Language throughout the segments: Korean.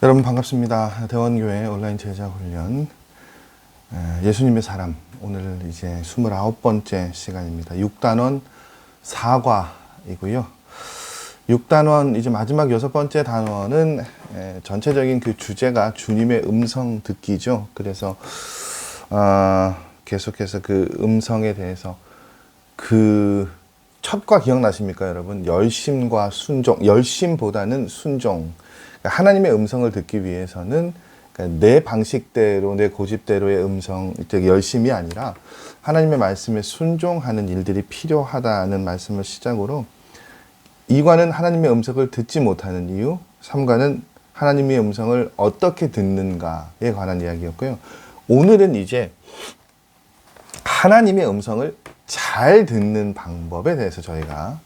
여러분 반갑습니다. 대원교회 온라인 제자훈련 예수님의 사람, 오늘 이제 29번째 시간입니다. 6단원 사과이고요. 6단원 이제 마지막 6번째 단원은 전체적인 그 주제가 주님의 음성 듣기죠. 그래서 계속해서 그 음성에 대해서 그 첫과 기억나십니까, 여러분? 열심과 순종, 열심보다는 순종. 하나님의 음성을 듣기 위해서는 내 방식대로, 내 고집대로의 음성, 즉 열심이 아니라 하나님의 말씀에 순종하는 일들이 필요하다는 말씀을 시작으로 2과는 하나님의 음성을 듣지 못하는 이유, 3과는 하나님의 음성을 어떻게 듣는가에 관한 이야기였고요. 오늘은 이제 하나님의 음성을 잘 듣는 방법에 대해서 저희가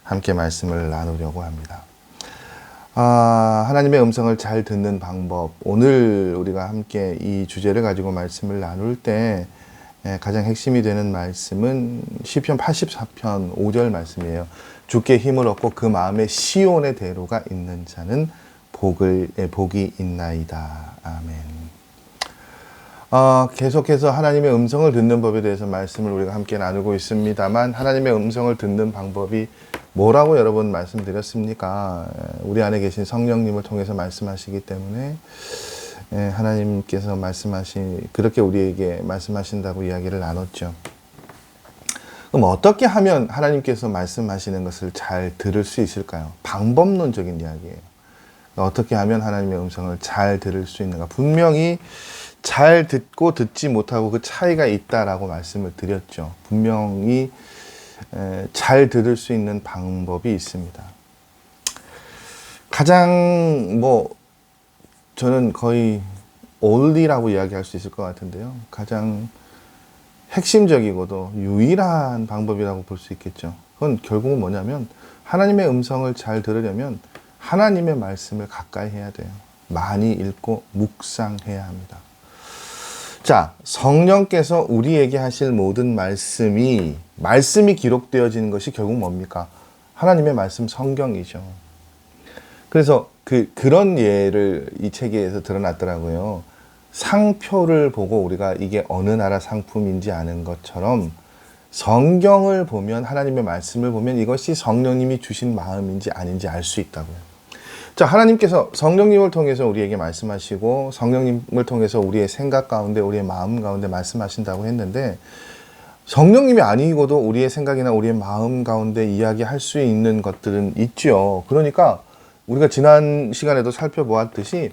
함께 말씀을 나누려고 합니다. 하나님의 음성을 잘 듣는 방법. 오늘 우리가 함께 이 주제를 가지고 말씀을 나눌 때 가장 핵심이 되는 말씀은 시편 84편 5절 말씀이에요. 주께 힘을 얻고 그 마음에 시온의 대로가 있는 자는 복이 있나이다. 아멘. 계속해서 하나님의 음성을 듣는 법에 대해서 말씀을 우리가 함께 나누고 있습니다만, 하나님의 음성을 듣는 방법이 뭐라고 여러 번 말씀드렸습니까? 우리 안에 계신 성령님을 통해서 말씀하시기 때문에 하나님께서 그렇게 우리에게 말씀하신다고 이야기를 나눴죠. 그럼 어떻게 하면 하나님께서 말씀하시는 것을 잘 들을 수 있을까요? 방법론적인 이야기예요. 어떻게 하면 하나님의 음성을 잘 들을 수 있는가? 분명히 잘 듣고 듣지 못하고 그 차이가 있다라고 말씀을 드렸죠. 분명히 잘 들을 수 있는 방법이 있습니다. 가장 저는 거의 only라고 이야기할 수 있을 것 같은데요. 가장 핵심적이고도 유일한 방법이라고 볼 수 있겠죠. 그건 결국은 뭐냐면 하나님의 음성을 잘 들으려면 하나님의 말씀을 가까이 해야 돼요. 많이 읽고 묵상해야 합니다. 자, 성령께서 우리에게 하실 모든 말씀이 기록되어지는 것이 결국 뭡니까? 하나님의 말씀 성경이죠. 그래서 그런 예를 이 책에서 드러났더라고요. 상표를 보고 우리가 이게 어느 나라 상품인지 아는 것처럼 성경을 보면, 하나님의 말씀을 보면 이것이 성령님이 주신 마음인지 아닌지 알 수 있다고요. 자, 하나님께서 성령님을 통해서 우리에게 말씀하시고 성령님을 통해서 우리의 생각 가운데, 우리의 마음 가운데 말씀하신다고 했는데, 성령님이 아니고도 우리의 생각이나 우리의 마음 가운데 이야기할 수 있는 것들은 있죠. 그러니까 우리가 지난 시간에도 살펴보았듯이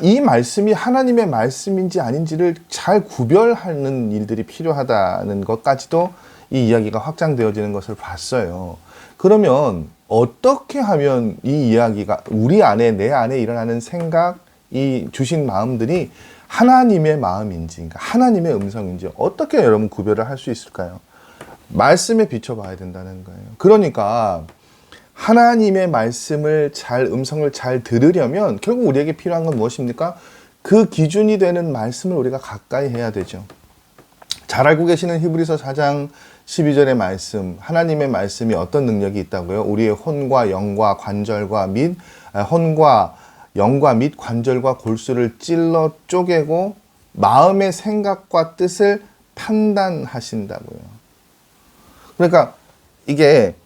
이 말씀이 하나님의 말씀인지 아닌지를 잘 구별하는 일들이 필요하다는 것까지도 이 이야기가 확장되어지는 것을 봤어요. 그러면 어떻게 하면 이 이야기가 우리 안에, 내 안에 일어나는 생각, 이 주신 마음들이 하나님의 마음인지, 그러니까 하나님의 음성인지 어떻게 여러분 구별을 할 수 있을까요? 말씀에 비춰봐야 된다는 거예요. 그러니까 하나님의 말씀을 음성을 잘 들으려면 결국 우리에게 필요한 건 무엇입니까? 그 기준이 되는 말씀을 우리가 가까이 해야 되죠. 잘 알고 계시는 히브리서 4장 12절의 말씀, 하나님의 말씀이 어떤 능력이 있다고요? 우리의 혼과 영과 관절과 및 관절과 골수를 찔러 쪼개고 마음의 생각과 뜻을 판단하신다고요. 그러니까 이게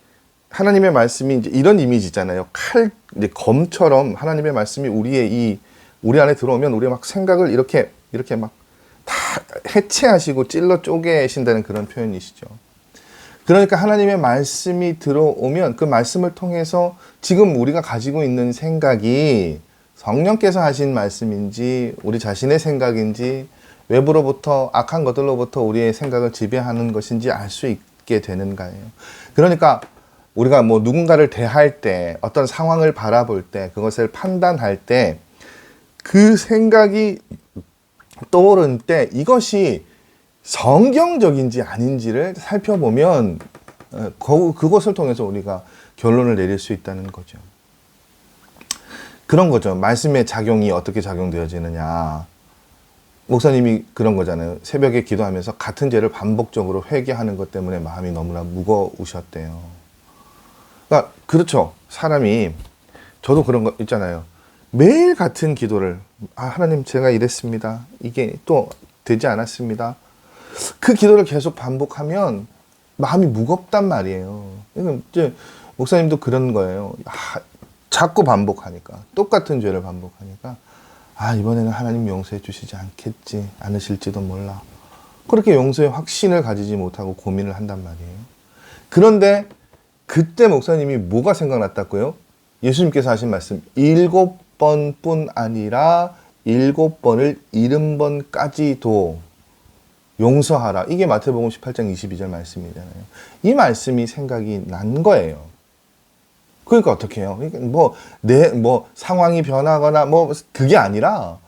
하나님의 말씀이 이제 이런 이미지잖아요. 검처럼 하나님의 말씀이 우리 안에 들어오면 우리 막 생각을 이렇게 막 다 해체하시고 찔러 쪼개신다는 그런 표현이시죠. 그러니까 하나님의 말씀이 들어오면 그 말씀을 통해서 지금 우리가 가지고 있는 생각이 성령께서 하신 말씀인지 우리 자신의 생각인지 외부로부터 악한 것들로부터 우리의 생각을 지배하는 것인지 알 수 있게 되는 거예요. 그러니까 우리가 누군가를 대할 때, 어떤 상황을 바라볼 때, 그것을 판단할 때 그 생각이 떠오른 때 이것이 성경적인지 아닌지를 살펴보면 그것을 통해서 우리가 결론을 내릴 수 있다는 거죠. 그런 거죠. 말씀의 작용이 어떻게 작용되어지느냐. 목사님이 그런 거잖아요. 새벽에 기도하면서 같은 죄를 반복적으로 회개하는 것 때문에 마음이 너무나 무거우셨대요. 그러니까 그렇죠. 사람이, 저도 그런 거 있잖아요. 매일 같은 기도를, 하나님 제가 이랬습니다. 이게 또 되지 않았습니다. 그 기도를 계속 반복하면 마음이 무겁단 말이에요. 이제 목사님도 그런 거예요. 자꾸 반복하니까, 똑같은 죄를 반복하니까, 이번에는 하나님 용서해 주시지 않으실지도 몰라. 그렇게 용서의 확신을 가지지 못하고 고민을 한단 말이에요. 그런데 그때 목사님이 뭐가 생각났다고요? 예수님께서 하신 말씀, 7번뿐 아니라 7번을 70번까지도 용서하라. 이게 마태복음 18장 22절 말씀이잖아요. 이 말씀이 생각이 난 거예요. 그러니까 어떻게 해요? 상황이 변하거나 그게 아니라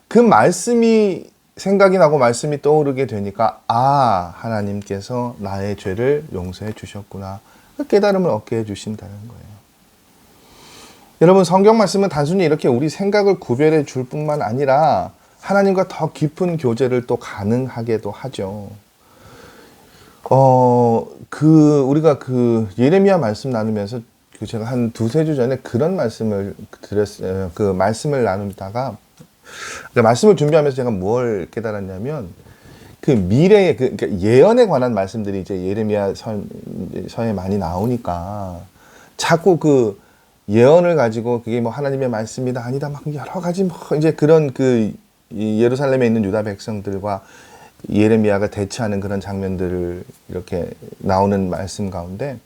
그 말씀이 생각이 나고 말씀이 떠오르게 되니까, 하나님께서 나의 죄를 용서해 주셨구나. 그 깨달음을 얻게 해 주신다는 거예요. 여러분, 성경 말씀은 단순히 이렇게 우리 생각을 구별해 줄 뿐만 아니라 하나님과 더 깊은 교제를 또 가능하게도 하죠. 우리가 예레미야 말씀 나누면서 제가 한 두세 주 전에 그런 말씀을 드렸어요. 그 말씀을 나누다가, 말씀을 준비하면서 제가 뭘 깨달았냐면, 그 미래의, 그러니까 예언에 관한 말씀들이 이제 예레미야 서에 많이 나오니까, 자꾸 그 예언을 가지고 그게 하나님의 말씀이다, 아니다, 막 여러 가지 이제 그런 이 예루살렘에 있는 유다 백성들과 예레미야가 대치하는 그런 장면들을 이렇게 나오는 말씀 가운데,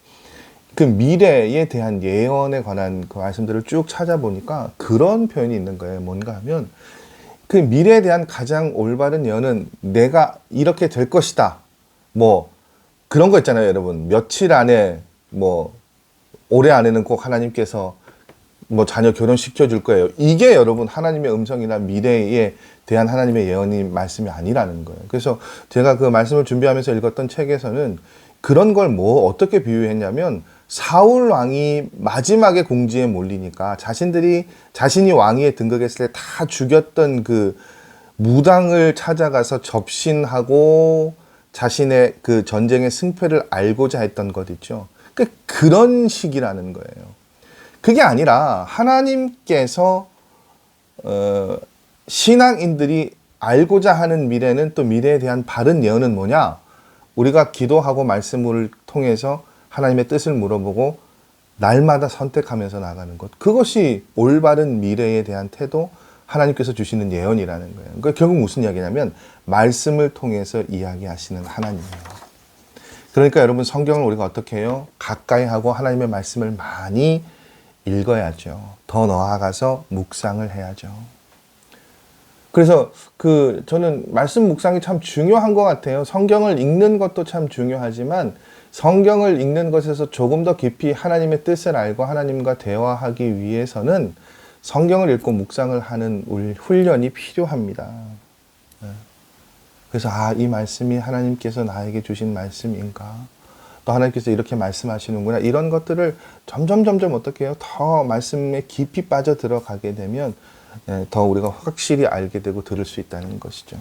그 미래에 대한 예언에 관한 그 말씀들을 쭉 찾아보니까 그런 표현이 있는 거예요. 뭔가 하면, 그 미래에 대한 가장 올바른 예언은 내가 이렇게 될 것이다. 그런 거 있잖아요, 여러분. 며칠 안에, 올해 안에는 꼭 하나님께서 자녀 결혼시켜 줄 거예요. 이게 여러분 하나님의 음성이나 미래에 대한 하나님의 예언이 말씀이 아니라는 거예요. 그래서 제가 그 말씀을 준비하면서 읽었던 책에서는 그런 걸 어떻게 비유했냐면, 사울 왕이 마지막에 궁지에 몰리니까 자신이 왕위에 등극했을 때 다 죽였던 그 무당을 찾아가서 접신하고 자신의 그 전쟁의 승패를 알고자 했던 것 있죠. 그런 식이라는 거예요. 그게 아니라 하나님께서 신앙인들이 알고자 하는 미래는, 또 미래에 대한 바른 예언은 뭐냐? 우리가 기도하고 말씀을 통해서 하나님의 뜻을 물어보고 날마다 선택하면서 나가는 것. 그것이 올바른 미래에 대한 태도, 하나님께서 주시는 예언이라는 거예요. 그러니까 결국 무슨 이야기냐면 말씀을 통해서 이야기하시는 하나님이에요. 그러니까 여러분, 성경을 우리가 어떻게 해요? 가까이 하고 하나님의 말씀을 많이 읽어야죠. 더 나아가서 묵상을 해야죠. 그래서 저는 말씀 묵상이 참 중요한 것 같아요. 성경을 읽는 것도 참 중요하지만 성경을 읽는 것에서 조금 더 깊이 하나님의 뜻을 알고 하나님과 대화하기 위해서는 성경을 읽고 묵상을 하는 훈련이 필요합니다. 그래서 이 말씀이 하나님께서 나에게 주신 말씀인가? 또 하나님께서 이렇게 말씀하시는구나. 이런 것들을 점점 어떻게 해요? 더 말씀에 깊이 빠져 들어가게 되면 더 우리가 확실히 알게 되고 들을 수 있다는 것이죠.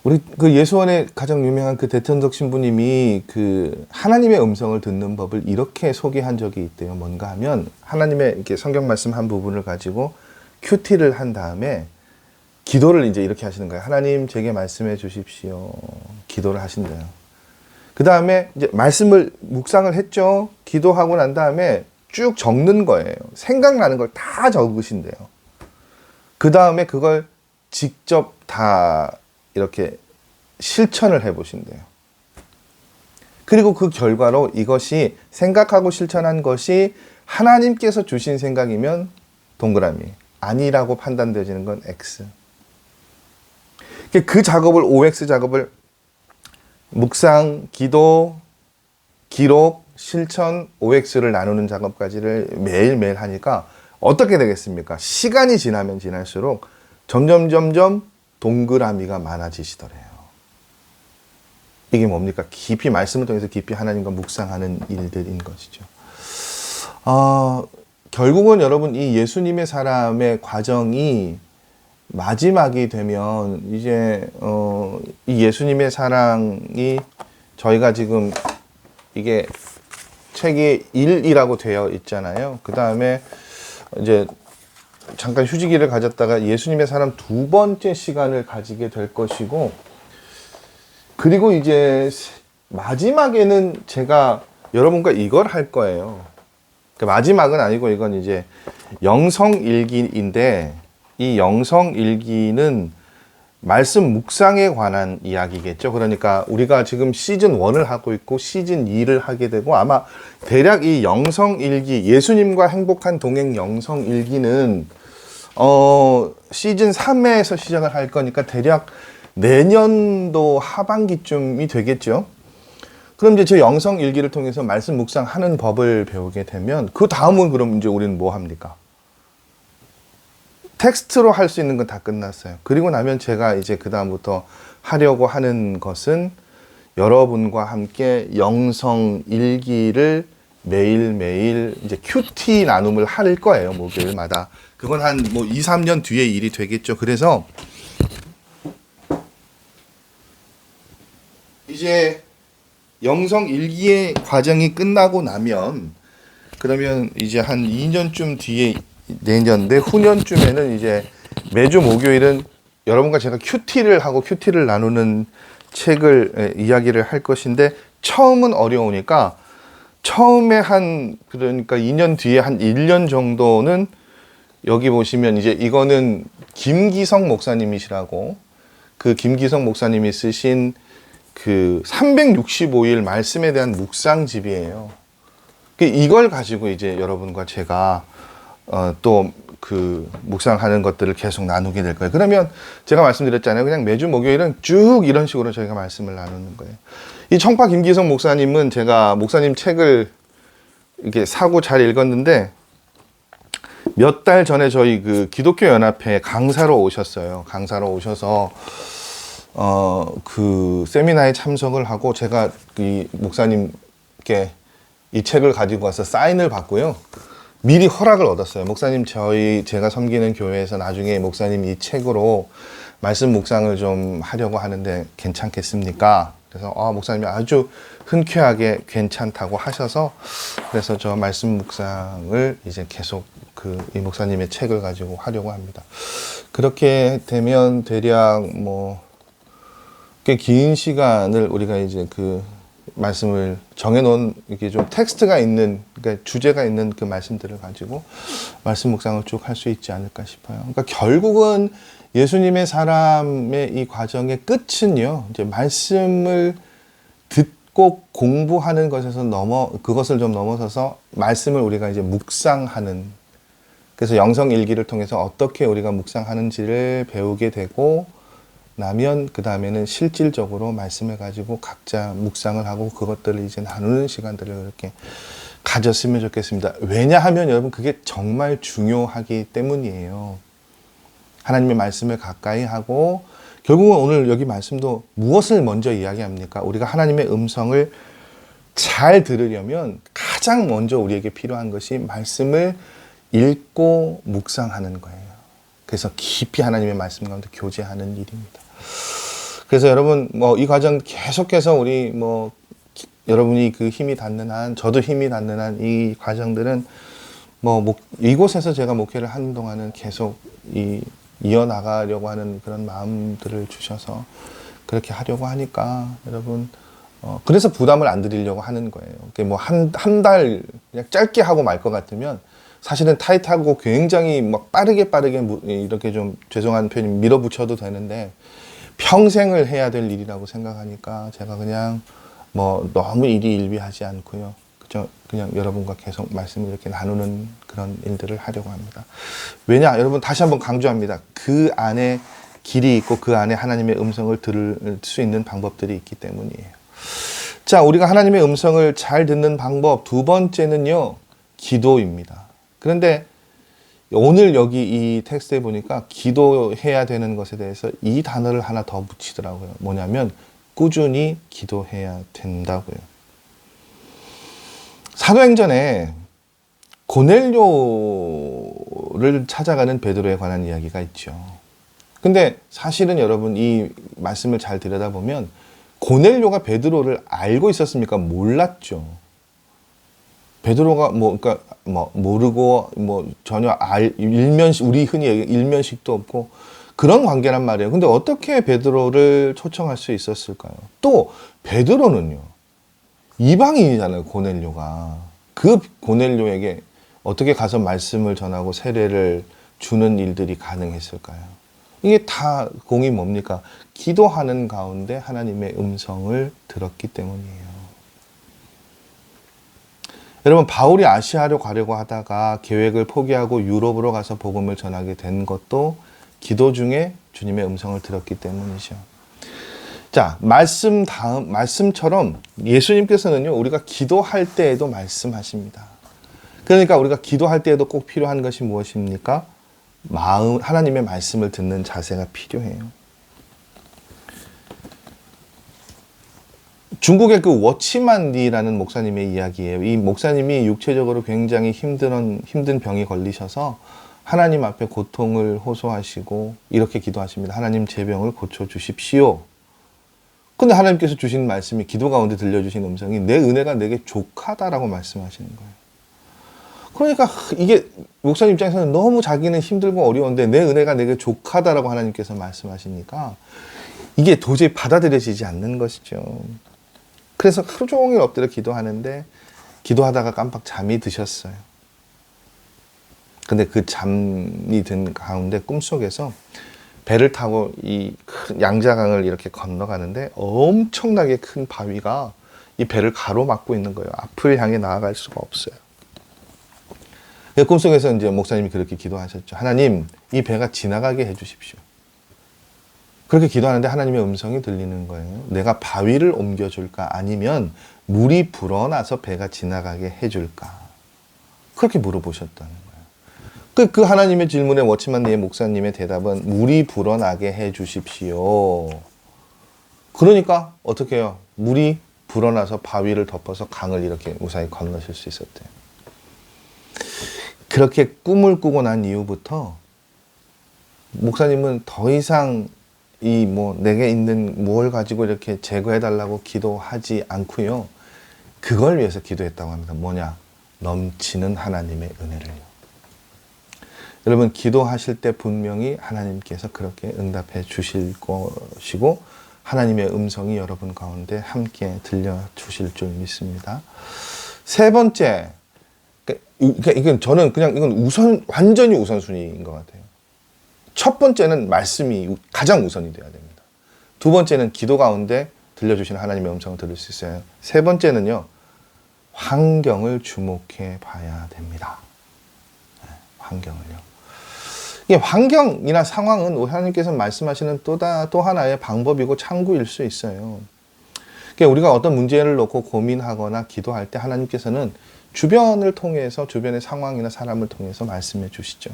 우리 예수원의 가장 유명한 대천석 신부님이 하나님의 음성을 듣는 법을 이렇게 소개한 적이 있대요. 뭔가 하면 하나님의 이렇게 성경 말씀 한 부분을 가지고 큐티를 한 다음에 기도를 이제 이렇게 하시는 거예요. 하나님, 제게 말씀해 주십시오. 기도를 하신대요. 그 다음에 이제 말씀을 묵상을 했죠. 기도하고 난 다음에 쭉 적는 거예요. 생각나는 걸 다 적으신대요. 그 다음에 그걸 직접 다 이렇게 실천을 해보신대요. 그리고 그 결과로 이것이 생각하고 실천한 것이 하나님께서 주신 생각이면 동그라미, 아니라고 판단되어지는 건 X. 그 작업을, OX 작업을 묵상, 기도, 기록, 실천, OX를 나누는 작업까지를 매일매일 하니까 어떻게 되겠습니까? 시간이 지나면 지날수록 점점 동그라미가 많아지시더래요. 이게 뭡니까? 깊이 말씀을 통해서 깊이 하나님과 묵상하는 일들인 것이죠. 결국은 여러분, 이 예수님의 사람의 과정이 마지막이 되면 이제 이 예수님의 사랑이 저희가 지금 이게 책이 1이라고 되어 있잖아요. 그 다음에 이제 잠깐 휴지기를 가졌다가 예수님의 사람 두 번째 시간을 가지게 될 것이고, 그리고 이제 마지막에는 제가 여러분과 이걸 할 거예요. 마지막은 아니고 이건 이제 영성일기인데, 이 영성일기는 말씀 묵상에 관한 이야기겠죠. 그러니까 우리가 지금 시즌 1을 하고 있고 시즌 2를 하게 되고, 아마 대략 이 영성일기, 예수님과 행복한 동행 영성일기는 시즌 3에서 시작을 할 거니까 대략 내년도 하반기쯤이 되겠죠. 그럼 이제 저 영성일기를 통해서 말씀 묵상하는 법을 배우게 되면, 그 다음은 그럼 이제 우리는 뭐 합니까? 텍스트로 할 수 있는 건 다 끝났어요. 그리고 나면 제가 이제 그 다음부터 하려고 하는 것은 여러분과 함께 영성일기를 매일매일 이제 큐티 나눔을 할 거예요. 목요일마다. 그건 한 뭐 2, 3년 뒤의 일이 되겠죠. 그래서 이제 영성일기의 과정이 끝나고 나면, 그러면 이제 한 2년쯤 뒤에, 내년 내후년쯤에는 이제 매주 목요일은 여러분과 제가 큐티를 하고 큐티를 나누는 책을 이야기를 할 것인데, 처음은 어려우니까 처음에 그러니까 2년 뒤에 한 1년 정도는, 여기 보시면 이제 이거는 김기성 목사님이시라고, 그 김기성 목사님이 쓰신 그 365일 말씀에 대한 묵상집이에요. 이걸 가지고 이제 여러분과 제가 또 그 묵상하는 것들을 계속 나누게 될 거예요. 그러면 제가 말씀드렸잖아요. 그냥 매주 목요일은 쭉 이런 식으로 저희가 말씀을 나누는 거예요. 이 청파 김기성 목사님은 제가 목사님 책을 이렇게 사고 잘 읽었는데, 몇 달 전에 저희 그 기독교 연합회 강사로 오셨어요. 강사로 오셔서 그 세미나에 참석을 하고, 제가 이 목사님께 이 책을 가지고 와서 사인을 받고요. 미리 허락을 얻었어요. 목사님, 제가 섬기는 교회에서 나중에 목사님 이 책으로 말씀 묵상을 좀 하려고 하는데 괜찮겠습니까? 그래서 목사님이 아주 흔쾌하게 괜찮다고 하셔서, 그래서 저 말씀 묵상을 이제 계속 이 목사님의 책을 가지고 하려고 합니다. 그렇게 되면 대략 꽤 긴 시간을 우리가 이제 그 말씀을 정해놓은, 이게 좀 텍스트가 있는, 그러니까 주제가 있는 그 말씀들을 가지고 말씀 묵상을 쭉 할 수 있지 않을까 싶어요. 그러니까 결국은 예수님의 사람의 이 과정의 끝은요, 이제 말씀을 듣고 공부하는 것에서 그것을 좀 넘어서서 말씀을 우리가 이제 묵상하는, 그래서 영성일기를 통해서 어떻게 우리가 묵상하는지를 배우게 되고 나면, 그 다음에는 실질적으로 말씀을 가지고 각자 묵상을 하고 그것들을 이제 나누는 시간들을 이렇게 가졌으면 좋겠습니다. 왜냐하면 여러분, 그게 정말 중요하기 때문이에요. 하나님의 말씀을 가까이 하고, 결국은 오늘 여기 말씀도 무엇을 먼저 이야기합니까? 우리가 하나님의 음성을 잘 들으려면 가장 먼저 우리에게 필요한 것이 말씀을 읽고 묵상하는 거예요. 그래서 깊이 하나님의 말씀 가운데 교제하는 일입니다. 그래서 여러분, 이 과정 계속해서 우리 여러분이 그 힘이 닿는 한, 저도 힘이 닿는 한 이 과정들은 이곳에서 제가 목회를 하는 동안은 계속 이어나가려고 하는 그런 마음들을 주셔서 그렇게 하려고 하니까, 여러분, 그래서 부담을 안 드리려고 하는 거예요. 한 달 그냥 짧게 하고 말 것 같으면 사실은 타이트하고 굉장히 빠르게 이렇게 좀 죄송한 표현이 밀어붙여도 되는데, 평생을 해야 될 일이라고 생각하니까 제가 그냥 너무 일희일비하지 않고요. 그냥 여러분과 계속 말씀을 이렇게 나누는 그런 일들을 하려고 합니다. 왜냐? 여러분, 다시 한번 강조합니다. 그 안에 길이 있고 그 안에 하나님의 음성을 들을 수 있는 방법들이 있기 때문이에요. 자, 우리가 하나님의 음성을 잘 듣는 방법 두 번째는요, 기도입니다. 그런데 오늘 여기 이 텍스트에 보니까 기도해야 되는 것에 대해서 이 단어를 하나 더 붙이더라고요. 뭐냐면 꾸준히 기도해야 된다고요. 사도행전에 고넬료를 찾아가는 베드로에 관한 이야기가 있죠. 근데 사실은 여러분, 이 말씀을 잘 들여다보면 고넬료가 베드로를 알고 있었습니까? 몰랐죠. 베드로가 그러니까 모르고 전혀 우리 흔히 얘기하는 일면식도 없고 그런 관계란 말이에요. 근데 어떻게 베드로를 초청할 수 있었을까요? 또 베드로는요, 이방인이잖아요, 고넬료가. 그 고넬료에게 어떻게 가서 말씀을 전하고 세례를 주는 일들이 가능했을까요? 이게 다 공이 뭡니까? 기도하는 가운데 하나님의 음성을 들었기 때문이에요. 여러분, 바울이 아시아로 가려고 하다가 계획을 포기하고 유럽으로 가서 복음을 전하게 된 것도 기도 중에 주님의 음성을 들었기 때문이죠. 자, 말씀처럼 예수님께서는요, 우리가 기도할 때에도 말씀하십니다. 그러니까 우리가 기도할 때에도 꼭 필요한 것이 무엇입니까? 하나님의 말씀을 듣는 자세가 필요해요. 중국의 그 워치만리라는 목사님의 이야기예요. 이 목사님이 육체적으로 굉장히 힘든 병이 걸리셔서 하나님 앞에 고통을 호소하시고 이렇게 기도하십니다. 하나님, 제 병을 고쳐주십시오. 근데 하나님께서 주신 말씀이, 기도 가운데 들려주신 음성이 내 은혜가 내게 족하다라고 말씀하시는 거예요. 그러니까 이게 목사님 입장에서는 너무 자기는 힘들고 어려운데 내 은혜가 내게 족하다라고 하나님께서 말씀하시니까 이게 도저히 받아들여지지 않는 것이죠. 그래서 하루 종일 엎드려 기도하는데 기도하다가 깜빡 잠이 드셨어요. 근데 그 잠이 든 가운데 꿈속에서 배를 타고 이 큰 양자강을 이렇게 건너가는데 엄청나게 큰 바위가 이 배를 가로막고 있는 거예요. 앞을 향해 나아갈 수가 없어요. 꿈속에서 이제 목사님이 그렇게 기도하셨죠. 하나님, 이 배가 지나가게 해주십시오. 그렇게 기도하는데 하나님의 음성이 들리는 거예요. 내가 바위를 옮겨줄까? 아니면 물이 불어나서 배가 지나가게 해줄까? 그렇게 물어보셨다는 거예요. 그 하나님의 질문에 워치만리의 목사님의 대답은 물이 불어나게 해주십시오. 그러니까 어떻게 해요? 물이 불어나서 바위를 덮어서 강을 이렇게 무사히 건너실 수 있었대요. 그렇게 꿈을 꾸고 난 이후부터 목사님은 더 이상 내게 있는 무엇을 가지고 이렇게 제거해달라고 기도하지 않고요. 그걸 위해서 기도했다고 합니다. 뭐냐? 넘치는 하나님의 은혜를요. 여러분, 기도하실 때 분명히 하나님께서 그렇게 응답해 주실 것이고 하나님의 음성이 여러분 가운데 함께 들려주실 줄 믿습니다. 세 번째, 이건 저는 그냥 완전히 우선순위인 것 같아요. 첫 번째는 말씀이 가장 우선이 돼야 됩니다. 두 번째는 기도 가운데 들려주시는 하나님의 음성을 들을 수 있어요. 세 번째는요, 환경을 주목해 봐야 됩니다. 환경을요. 이게 환경이나 상황은 하나님께서 말씀하시는 또 하나의 방법이고 창구일 수 있어요. 그러니까 우리가 어떤 문제를 놓고 고민하거나 기도할 때 하나님께서는 주변을 통해서, 주변의 상황이나 사람을 통해서 말씀해 주시죠.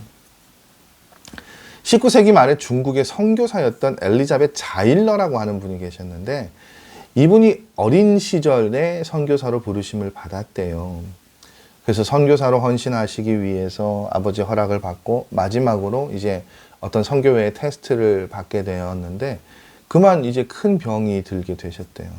19세기 말에 중국의 선교사였던 엘리자벳 자일러라고 하는 분이 계셨는데 이분이 어린 시절에 선교사로 부르심을 받았대요. 그래서 선교사로 헌신하시기 위해서 아버지의 허락을 받고 마지막으로 이제 어떤 선교회의 테스트를 받게 되었는데 그만 이제 큰 병이 들게 되셨대요.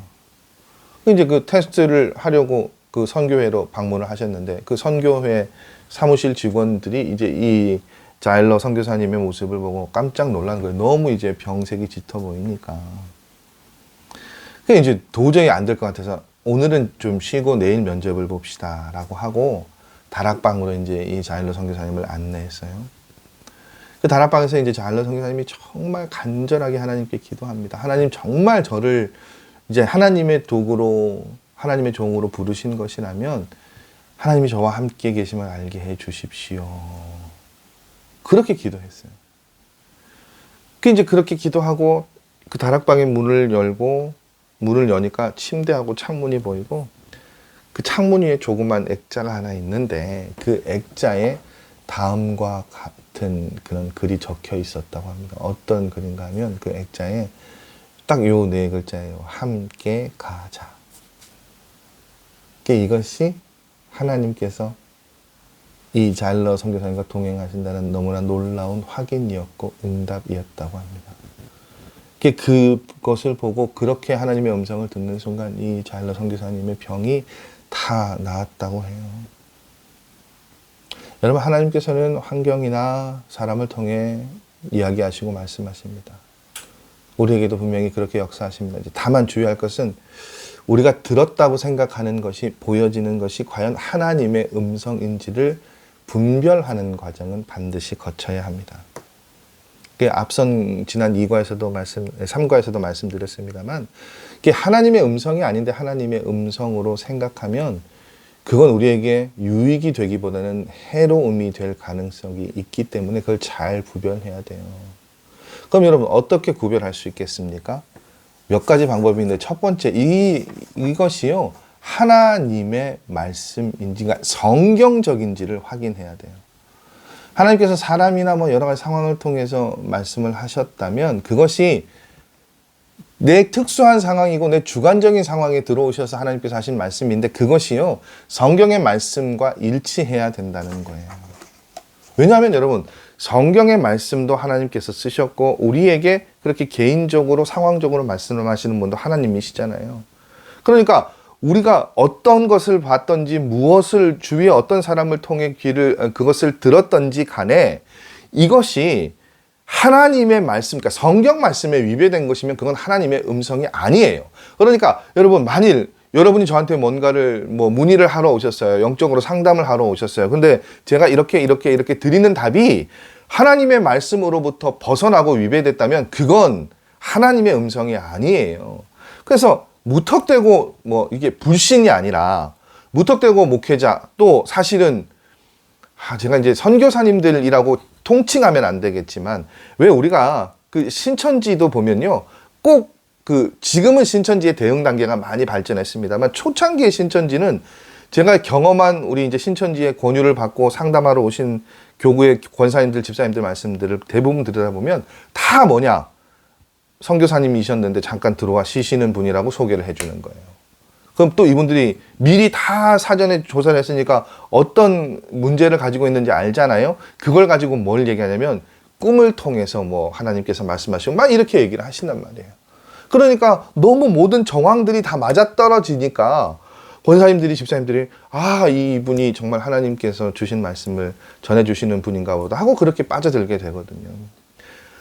이제 그 테스트를 하려고 그 선교회로 방문을 하셨는데 그 선교회 사무실 직원들이 이제 이 자일러 선교사님의 모습을 보고 깜짝 놀란 거예요. 너무 이제 병색이 짙어 보이니까. 그게 이제 도저히 안 될 것 같아서 오늘은 좀 쉬고 내일 면접을 봅시다 라고 하고 다락방으로 이제 이 자일러 선교사님을 안내했어요. 그 다락방에서 이제 자일러 선교사님이 정말 간절하게 하나님께 기도합니다. 하나님, 정말 저를 이제 하나님의 도구로, 하나님의 종으로 부르신 것이라면 하나님이 저와 함께 계심을 알게 해 주십시오. 그렇게 기도했어요. 그 이제 그렇게 기도하고 그 다락방의 문을 여니까 침대하고 창문이 보이고 그 창문 위에 조그만 액자가 하나 있는데 그 액자에 다음과 같은 그런 글이 적혀 있었다고 합니다. 어떤 글인가 하면 그 액자에 딱 요 네 글자예요. 함께 가자. 이것이 하나님께서 이 자일러 선교사님과 동행하신다는 너무나 놀라운 확인이었고 응답이었다고 합니다. 그것을 보고 그렇게 하나님의 음성을 듣는 순간 이 자일러 선교사님의 병이 다 나았다고 해요. 여러분, 하나님께서는 환경이나 사람을 통해 이야기하시고 말씀하십니다. 우리에게도 분명히 그렇게 역사하십니다. 다만 주의할 것은 우리가 들었다고 생각하는 것이, 보여지는 것이 과연 하나님의 음성인지를 분별하는 과정은 반드시 거쳐야 합니다. 앞선 지난 3과에서도 말씀드렸습니다만, 이게 하나님의 음성이 아닌데 하나님의 음성으로 생각하면 그건 우리에게 유익이 되기보다는 해로움이 될 가능성이 있기 때문에 그걸 잘 구별해야 돼요. 그럼 여러분, 어떻게 구별할 수 있겠습니까? 몇 가지 방법이 있는데, 첫 번째, 이것이요, 하나님의 말씀인지, 그러니까 성경적인지를 확인해야 돼요. 하나님께서 사람이나 여러 가지 상황을 통해서 말씀을 하셨다면 그것이 내 특수한 상황이고 내 주관적인 상황에 들어오셔서 하나님께서 하신 말씀인데, 그것이요, 성경의 말씀과 일치해야 된다는 거예요. 왜냐하면 여러분, 성경의 말씀도 하나님께서 쓰셨고 우리에게 그렇게 개인적으로 상황적으로 말씀을 하시는 분도 하나님이시잖아요. 그러니까 우리가 어떤 것을 봤던지, 무엇을 주위에 어떤 사람을 통해 그것을 들었던지 간에 이것이 하나님의 말씀, 그러니까 성경 말씀에 위배된 것이면 그건 하나님의 음성이 아니에요. 그러니까 여러분, 만일 여러분이 저한테 뭔가를 문의를 하러 오셨어요. 영적으로 상담을 하러 오셨어요. 근데 제가 이렇게 드리는 답이 하나님의 말씀으로부터 벗어나고 위배됐다면 그건 하나님의 음성이 아니에요. 그래서 무턱대고 이게 불신이 아니라, 무턱대고 목회자, 또 사실은 제가 이제 선교사님들이라고 통칭하면 안 되겠지만, 왜 우리가 그 신천지도 보면요, 꼭 지금은 신천지의 대응 단계가 많이 발전했습니다만 초창기의 신천지는 제가 경험한, 우리 이제 신천지의 권유를 받고 상담하러 오신 교구의 권사님들, 집사님들 말씀들을 대부분 들여다보면 다 선교사님이셨는데 잠깐 들어와 쉬시는 분이라고 소개를 해주는 거예요. 그럼 또 이분들이 미리 다 사전에 조사를 했으니까 어떤 문제를 가지고 있는지 알잖아요. 그걸 가지고 뭘 얘기하냐면 꿈을 통해서 하나님께서 말씀하시고 막 이렇게 얘기를 하신단 말이에요. 그러니까 너무 모든 정황들이 다 맞아떨어지니까 권사님들이, 집사님들이 이분이 정말 하나님께서 주신 말씀을 전해주시는 분인가 보다 하고 그렇게 빠져들게 되거든요.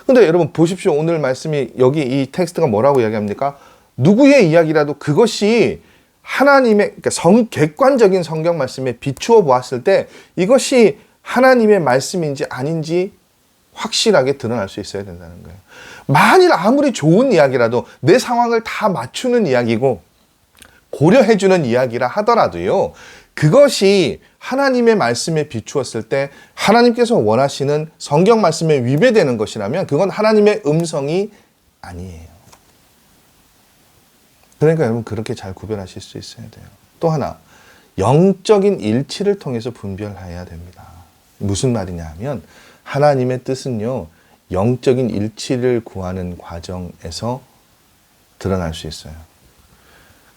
근데 여러분 보십시오. 오늘 말씀이, 여기 이 텍스트가 뭐라고 이야기합니까? 누구의 이야기라도 그것이 하나님의, 그러니까 객관적인 성경 말씀에 비추어 보았을 때 이것이 하나님의 말씀인지 아닌지 확실하게 드러날 수 있어야 된다는 거예요. 만일 아무리 좋은 이야기라도, 내 상황을 다 맞추는 이야기고 고려해주는 이야기라 하더라도요, 그것이 하나님의 말씀에 비추었을 때 하나님께서 원하시는 성경 말씀에 위배되는 것이라면 그건 하나님의 음성이 아니에요. 그러니까 여러분, 그렇게 잘 구별하실 수 있어야 돼요. 또 하나, 영적인 일치를 통해서 분별해야 됩니다. 무슨 말이냐 하면, 하나님의 뜻은요, 영적인 일치를 구하는 과정에서 드러날 수 있어요.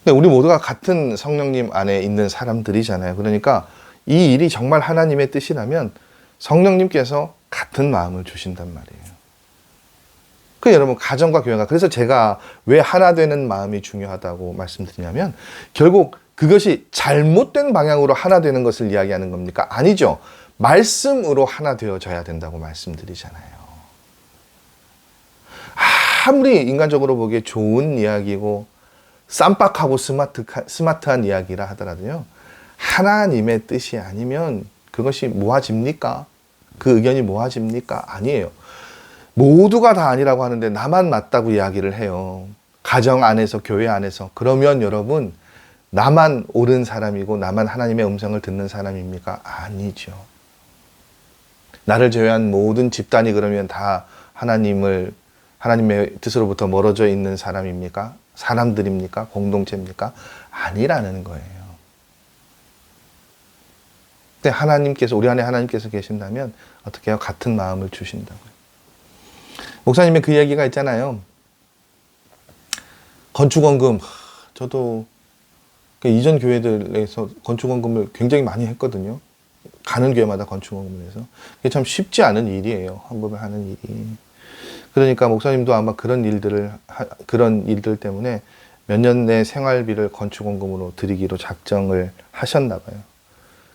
근데 우리 모두가 같은 성령님 안에 있는 사람들이잖아요. 그러니까 이 일이 정말 하나님의 뜻이라면 성령님께서 같은 마음을 주신단 말이에요. 여러분, 가정과 교회가, 그래서 제가 왜 하나 되는 마음이 중요하다고 말씀드리냐면, 결국 그것이 잘못된 방향으로 하나 되는 것을 이야기하는 겁니까? 아니죠. 말씀으로 하나 되어져야 된다고 말씀드리잖아요. 아무리 인간적으로 보기에 좋은 이야기고 쌈박하고 스마트한 이야기라 하더라도요, 하나님의 뜻이 아니면 그것이 모아집니까? 그 의견이 모아집니까? 아니에요. 모두가 다 아니라고 하는데 나만 맞다고 이야기를 해요. 가정 안에서, 교회 안에서. 그러면 여러분, 나만 옳은 사람이고 나만 하나님의 음성을 듣는 사람입니까? 아니죠. 나를 제외한 모든 집단이 그러면 다 하나님의 뜻으로부터 멀어져 있는 사람입니까? 사람들입니까? 공동체입니까? 아니라는 거예요. 근데 우리 안에 하나님께서 계신다면 어떻게 해요? 같은 마음을 주신다고요. 목사님의 그 얘기가 있잖아요. 건축원금, 저도 이전 교회들에서 건축원금을 굉장히 많이 했거든요. 가는 교회마다 건축원금을 해서. 그게 참 쉽지 않은 일이에요. 헌금을 하는 일이. 그러니까 목사님도 아마 그런 일들 때문에 몇 년 내 생활비를 건축원금으로 드리기로 작정을 하셨나 봐요.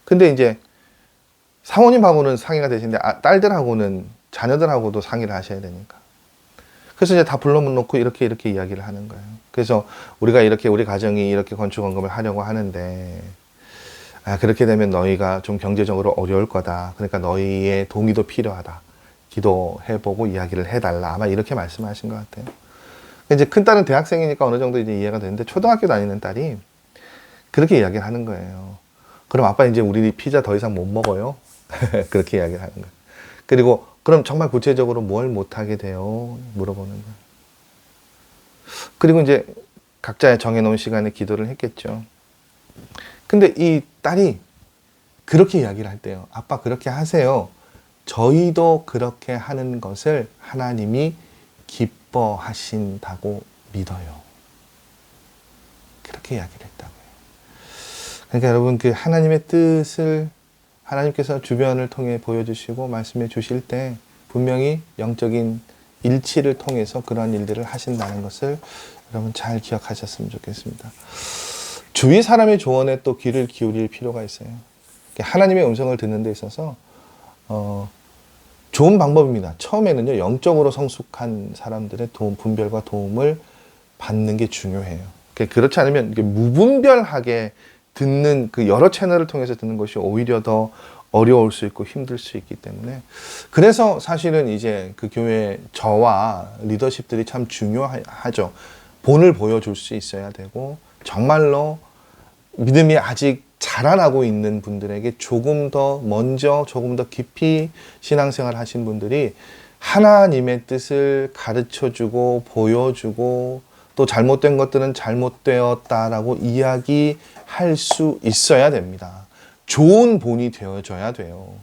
근데 이제 사모님하고는 상의가 되시는데 딸들하고는 자녀들하고도 상의를 하셔야 되니까. 그래서 이제 다 불러놓고 이렇게 이야기를 하는 거예요. 그래서 우리가 이렇게 우리 가정이 이렇게 건축원금을 하려고 하는데 그렇게 되면 너희가 좀 경제적으로 어려울 거다. 그러니까 너희의 동의도 필요하다. 기도해보고 이야기를 해달라. 아마 이렇게 말씀하신 것 같아요. 이제 큰 딸은 대학생이니까 어느 정도 이제 이해가 되는데 초등학교 다니는 딸이 그렇게 이야기를 하는 거예요. 그럼 아빠 이제 우리 피자 더 이상 못 먹어요? 그렇게 이야기를 하는 거예요. 그리고 그럼 정말 구체적으로 뭘 못하게 돼요? 물어보는 거예요. 그리고 이제 각자 정해놓은 시간에 기도를 했겠죠. 근데 이 딸이 그렇게 이야기를 할 때요. 아빠 그렇게 하세요. 저희도 그렇게 하는 것을 하나님이 기뻐하신다고 믿어요. 그렇게 이야기를 했다고요. 그러니까 여러분 그 하나님의 뜻을 하나님께서 주변을 통해 보여주시고 말씀해 주실 때 분명히 영적인 일치를 통해서 그런 일들을 하신다는 것을 여러분 잘 기억하셨으면 좋겠습니다. 주위 사람의 조언에 또 귀를 기울일 필요가 있어요. 하나님의 음성을 듣는 데 있어서 좋은 방법입니다. 처음에는요, 영적으로 성숙한 사람들의 분별과 도움을 받는 게 중요해요. 그렇지 않으면 무분별하게 듣는 그 여러 채널을 통해서 듣는 것이 오히려 더 어려울 수 있고 힘들 수 있기 때문에 그래서 사실은 이제 그 교회 저와 리더십들이 참 중요하죠. 본을 보여줄 수 있어야 되고 정말로 믿음이 아직 자라나고 있는 분들에게 조금 더 먼저 조금 더 깊이 신앙생활 하신 분들이 하나님의 뜻을 가르쳐주고 보여주고 또 잘못된 것들은 잘못되었다라고 이야기할 수 있어야 됩니다. 좋은 본이 되어줘야 돼요.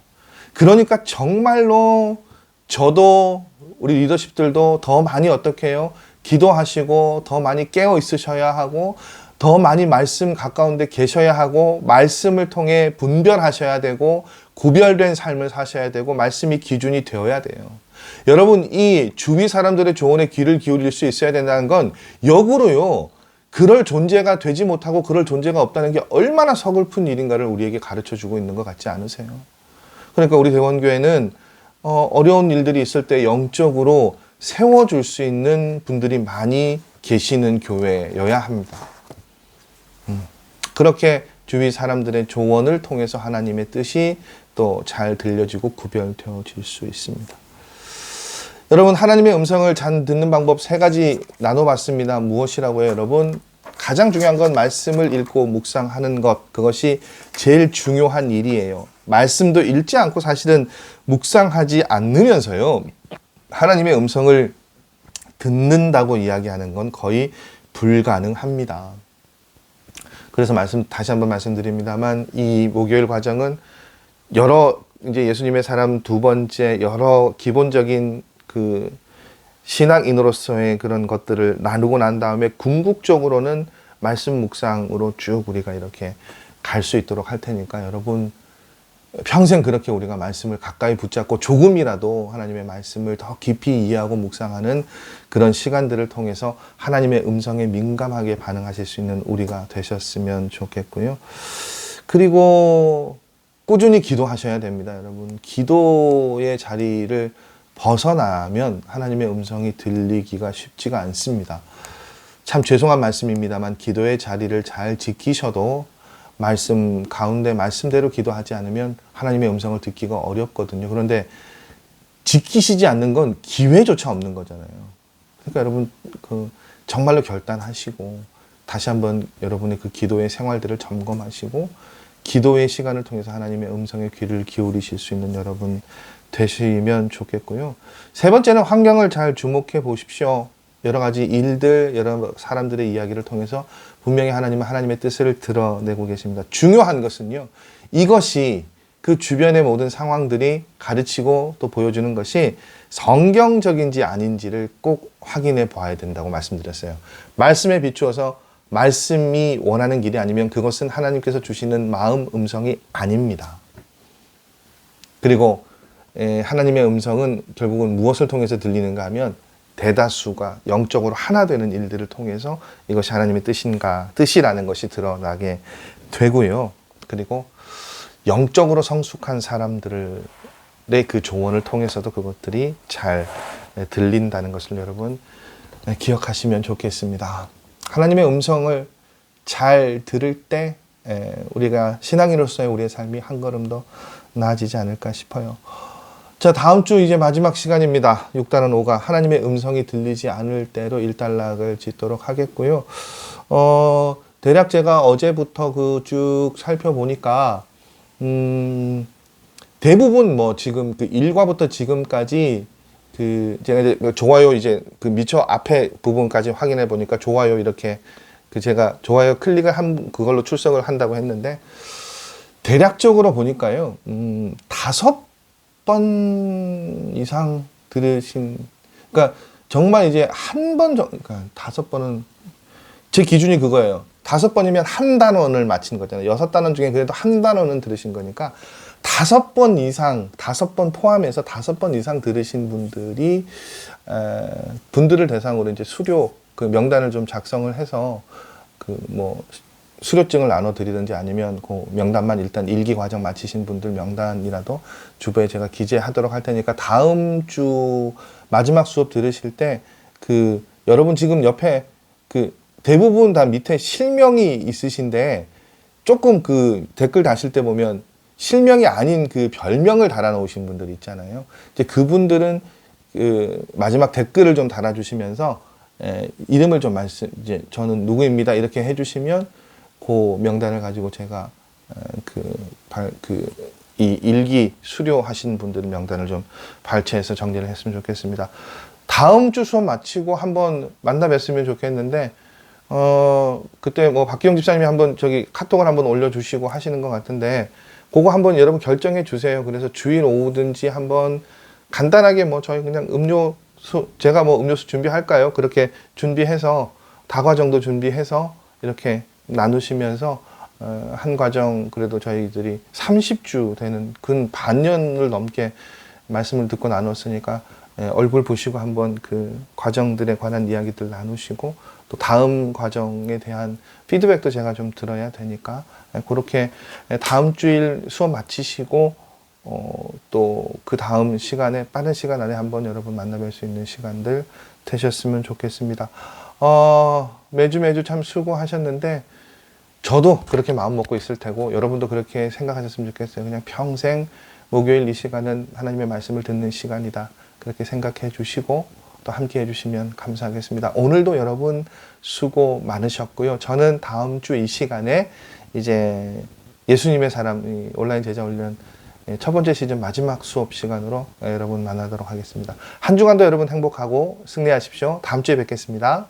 그러니까 정말로 저도 우리 리더십들도 더 많이 어떻게 해요? 기도하시고 더 많이 깨어 있으셔야 하고 더 많이 말씀 가까운 데 계셔야 하고 말씀을 통해 분별하셔야 되고 구별된 삶을 사셔야 되고 말씀이 기준이 되어야 돼요. 여러분 이 주위 사람들의 조언에 귀를 기울일 수 있어야 된다는 건 역으로요. 그럴 존재가 되지 못하고 그럴 존재가 없다는 게 얼마나 서글픈 일인가를 우리에게 가르쳐주고 있는 것 같지 않으세요? 그러니까 우리 대원교회는 어려운 일들이 있을 때 영적으로 세워줄 수 있는 분들이 많이 계시는 교회여야 합니다. 그렇게 주위 사람들의 조언을 통해서 하나님의 뜻이 또 잘 들려지고 구별되어질 수 있습니다. 여러분 하나님의 음성을 잘 듣는 방법 3가지 나눠봤습니다. 무엇이라고 해요 여러분? 가장 중요한 건 말씀을 읽고 묵상하는 것. 그것이 제일 중요한 일이에요. 말씀도 읽지 않고 사실은 묵상하지 않으면서요. 하나님의 음성을 듣는다고 이야기하는 건 거의 불가능합니다. 그래서 다시 한번 말씀드립니다만 이 목요일 과정은 이제 예수님의 사람 2번째 여러 기본적인 그 신앙인으로서의 그런 것들을 나누고 난 다음에 궁극적으로는 말씀 묵상으로 쭉 우리가 이렇게 갈 수 있도록 할 테니까 여러분 평생 그렇게 우리가 말씀을 가까이 붙잡고 조금이라도 하나님의 말씀을 더 깊이 이해하고 묵상하는 그런 시간들을 통해서 하나님의 음성에 민감하게 반응하실 수 있는 우리가 되셨으면 좋겠고요. 그리고 꾸준히 기도하셔야 됩니다, 여러분. 기도의 자리를 벗어나면 하나님의 음성이 들리기가 쉽지가 않습니다. 참 죄송한 말씀입니다만 기도의 자리를 잘 지키셔도 말씀 가운데 말씀대로 기도하지 않으면 하나님의 음성을 듣기가 어렵거든요. 그런데 지키시지 않는 건 기회조차 없는 거잖아요. 그러니까 여러분 정말로 결단하시고 다시 한번 여러분의 그 기도의 생활들을 점검하시고 기도의 시간을 통해서 하나님의 음성에 귀를 기울이실 수 있는 여러분 되시면 좋겠고요. 3번째는 환경을 잘 주목해 보십시오. 여러 가지 일들, 여러 사람들의 이야기를 통해서 분명히 하나님은 하나님의 뜻을 드러내고 계십니다. 중요한 것은요. 이것이 그 주변의 모든 상황들이 가르치고 또 보여주는 것이 성경적인지 아닌지를 꼭 확인해 봐야 된다고 말씀드렸어요. 말씀에 비추어서 말씀이 원하는 길이 아니면 그것은 하나님께서 주시는 마음 음성이 아닙니다. 그리고 하나님의 음성은 결국은 무엇을 통해서 들리는가 하면 대다수가 영적으로 하나 되는 일들을 통해서 이것이 하나님의 뜻이라는 것이 드러나게 되고요. 그리고 영적으로 성숙한 사람들의 그 조언을 통해서도 그것들이 잘 들린다는 것을 여러분 기억하시면 좋겠습니다. 하나님의 음성을 잘 들을 때 우리가 신앙인으로서의 우리의 삶이 한 걸음 더 나아지지 않을까 싶어요. 자, 다음 주 이제 마지막 시간입니다. 6단원 5가 하나님의 음성이 들리지 않을 때로 일단락을 짓도록 하겠고요. 대략 제가 어제부터 그 쭉 살펴보니까 대부분 뭐 지금 그 1과부터 지금까지 그 제가 이제 좋아요 이제 그 미처 앞에 부분까지 확인해 보니까 좋아요 이렇게 그 제가 좋아요 클릭을 한 그걸로 출석을 한다고 했는데 대략적으로 보니까요 5번 이상 들으신 그러니까 정말 이제 한 번 그러니까 5번은 제 기준이 그거예요. 5번이면 한 단원을 마친 거잖아요. 6단원 중에 그래도 한 단원은 들으신 거니까 5번 이상, 5번 포함해서 5번 이상 들으신 분들이 분들을 대상으로 이제 수료 그 명단을 좀 작성을 해서 그 뭐 수료증을 나눠 드리든지 아니면 그 명단만 일단 1기 과정 마치신 분들 명단이라도 주부에 제가 기재하도록 할 테니까 다음 주 마지막 수업 들으실 때 그 여러분 지금 옆에 그 대부분 다 밑에 실명이 있으신데 조금 그 댓글 다실 때 보면 실명이 아닌 그 별명을 달아 놓으신 분들이 있잖아요. 이제 그분들은 그 마지막 댓글을 좀 달아주시면서 이름을 좀 이제 저는 누구입니다 이렇게 해주시면 그 명단을 가지고 제가 이 일기 수료하신 분들 명단을 좀 발췌해서 정리를 했으면 좋겠습니다. 다음 주 수업 마치고 한번 만나 뵀으면 좋겠는데 그때 뭐 박기영 집사님이 한번 저기 카톡을 한번 올려주시고 하시는 것 같은데 그거 한번 여러분 결정해 주세요. 그래서 주일 오후든지 한번 간단하게 뭐 저희 그냥 음료수 제가 뭐 음료수 준비할까요? 그렇게 준비해서 다과 정도 준비해서 이렇게 나누시면서 한 과정 그래도 저희들이 30주 되는 근 반년을 넘게 말씀을 듣고 나눴으니까 얼굴 보시고 한번 그 과정들에 관한 이야기들 나누시고 또 다음 과정에 대한 피드백도 제가 좀 들어야 되니까 그렇게 다음 주일 수업 마치시고 또 그 다음 시간에 빠른 시간 안에 한번 여러분 만나뵐 수 있는 시간들 되셨으면 좋겠습니다. 매주 참 수고하셨는데 저도 그렇게 마음 먹고 있을 테고 여러분도 그렇게 생각하셨으면 좋겠어요. 그냥 평생 목요일 이 시간은 하나님의 말씀을 듣는 시간이다. 그렇게 생각해 주시고 또 함께 해주시면 감사하겠습니다. 오늘도 여러분 수고 많으셨고요. 저는 다음 주 이 시간에 이제 예수님의 사람 온라인 제자 훈련 첫 번째 시즌 마지막 수업 시간으로 여러분 만나도록 하겠습니다. 한 주간도 여러분 행복하고 승리하십시오. 다음 주에 뵙겠습니다.